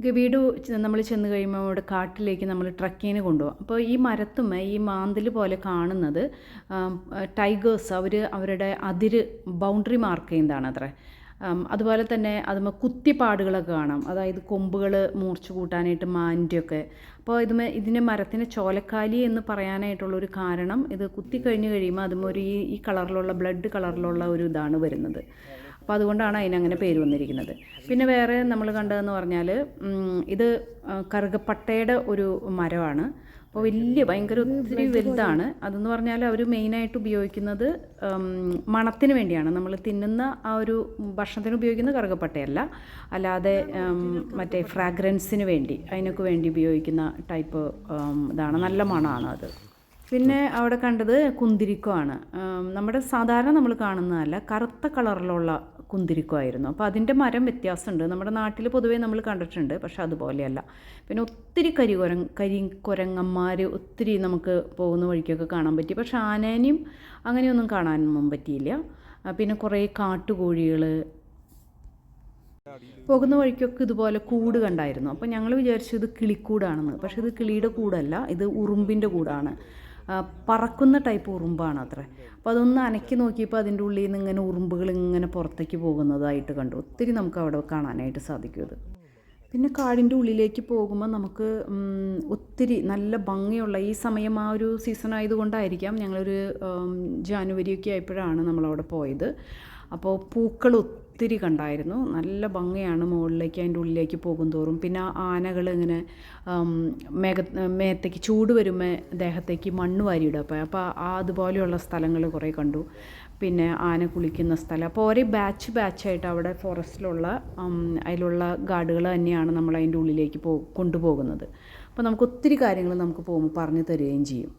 ഗവിയുടെ നമ്മൾ ചെന്ന് കഴിയുമ്പോൾ അവിടെ കാട്ടിലേക്ക് നമ്മൾ ട്രക്കിങ്ങിന് കൊണ്ടുപോകും. അപ്പോൾ ഈ മരത്തുമ്മ ഈ മാന്തൽ പോലെ കാണുന്നത് ടൈഗേഴ്സ് അവരുടെ ബൗണ്ടറി മാർക്ക് ചെയ്യുന്നതാണ് അത്രേ. അതുപോലെ തന്നെ അതുമ്മ കുത്തിപ്പാടുകളൊക്കെ കാണാം, അതായത് കൊമ്പുകൾ മൂർച്ച കൂട്ടാനായിട്ട് മാൻ്റെയൊക്കെ. അപ്പോൾ ഇതിൻ്റെ മരത്തിന് ചോലക്കാലി എന്ന് പറയാനായിട്ടുള്ളൊരു കാരണം, ഇത് കുത്തി കഴിഞ്ഞ് കഴിയുമ്പോൾ അതുമ്മ ഈ കളറിലുള്ള ബ്ലഡ് കളറിലുള്ള ഒരു ഇതാണ് വരുന്നത്. അപ്പോൾ അതുകൊണ്ടാണ് അതിനങ്ങനെ പേര് വന്നിരിക്കുന്നത്. പിന്നെ വേറെ നമ്മൾ കണ്ടതെന്ന് പറഞ്ഞാൽ ഇത് കറുകപ്പട്ടയുടെ ഒരു മരമാണ്. അപ്പോൾ ഭയങ്കര ഒത്തിരി വലുതാണ്. അതെന്ന് പറഞ്ഞാൽ അവർ മെയിനായിട്ട് ഉപയോഗിക്കുന്നത് മണത്തിന് വേണ്ടിയാണ്. നമ്മൾ തിന്നുന്ന ആ ഒരു ഭക്ഷണത്തിന് ഉപയോഗിക്കുന്ന കറുകപ്പട്ടയല്ല, അല്ലാതെ മറ്റേ ഫ്രാഗ്രൻസിന് വേണ്ടി അതിനൊക്കെ വേണ്ടി ഉപയോഗിക്കുന്ന ടൈപ്പ് ഇതാണ്. നല്ല മണമാണ് അത്. പിന്നെ അവിടെ കണ്ടത് കുന്തിരിക്കമാണ്. നമ്മുടെ സാധാരണ നമ്മൾ കാണുന്നതല്ല, കറുത്ത കളറിലുള്ള കുന്തിരിക്കമായിരുന്നു. അപ്പോൾ അതിൻ്റെ മരം വ്യത്യാസമുണ്ട്. നമ്മുടെ നാട്ടിൽ പൊതുവേ നമ്മൾ കണ്ടിട്ടുണ്ട്, പക്ഷെ അതുപോലെയല്ല. പിന്നെ ഒത്തിരി കരിക്കുരങ്ങന്മാർ ഒത്തിരി നമുക്ക് പോകുന്ന വഴിക്കൊക്കെ കാണാൻ പറ്റി. പക്ഷെ ആനേനെയും അങ്ങനെയൊന്നും കാണാനൊന്നും പറ്റിയില്ല. പിന്നെ കുറേ കാട്ടുകോഴികൾ പോകുന്ന വഴിക്കൊക്കെ ഇതുപോലെ കൂട് കണ്ടായിരുന്നു. അപ്പോൾ ഞങ്ങൾ വിചാരിച്ചു ഇത് കിളിക്കൂടാണെന്ന്. പക്ഷേ ഇത് കിളിയുടെ കൂടല്ല, ഇത് ഉറുമ്പിൻ്റെ കൂടാണ്. പറക്കുന്ന ടൈപ്പ് ഉറുമ്പാണ് അത്രേ. അപ്പോൾ അതൊന്ന് അനക്കി നോക്കിയപ്പോൾ അതിൻ്റെ ഉള്ളിൽ നിന്ന് ഇങ്ങനെ ഉറുമ്പുകൾ ഇങ്ങനെ പുറത്തേക്ക് പോകുന്നതായിട്ട് കണ്ടു. ഒത്തിരി നമുക്ക് അവിടെ കാണാനായിട്ട് സാധിക്കും അത്. പിന്നെ കാടിൻ്റെ ഉള്ളിലേക്ക് പോകുമ്പോൾ നമുക്ക് ഒത്തിരി നല്ല ഭംഗിയുള്ള, ഈ സമയം ആ ഒരു സീസൺ ആയതുകൊണ്ടായിരിക്കാം, ഞങ്ങളൊരു ജാനുവരിയൊക്കെ ആയപ്പോഴാണ് നമ്മളവിടെ പോയത്. അപ്പോൾ പൂക്കൾ ഒത്തിരി കണ്ടായിരുന്നു. നല്ല ഭംഗിയാണ് മുകളിലേക്ക് അതിൻ്റെ ഉള്ളിലേക്ക് പോകും തോറും. പിന്നെ ആനകൾ ഇങ്ങനെ മേത്തേക്ക് ചൂട് വരുമ്പോൾ ദേഹത്തേക്ക് മണ്ണ് വാരിയിടും. അപ്പോൾ അതുപോലെയുള്ള സ്ഥലങ്ങൾ കുറേ കണ്ടു. പിന്നെ ആന കുളിക്കുന്ന സ്ഥലം. അപ്പോൾ ഒരേ ബാച്ചായിട്ട് അവിടെ ഫോറസ്റ്റിലുള്ള അതിലുള്ള ഗാർഡുകൾ തന്നെയാണ് നമ്മൾ അതിൻ്റെ ഉള്ളിലേക്ക് കൊണ്ടുപോകുന്നത്. അപ്പോൾ നമുക്ക് ഒത്തിരി കാര്യങ്ങൾ നമുക്ക് പോകുമ്പോൾ പറഞ്ഞു തരികയും ചെയ്യും.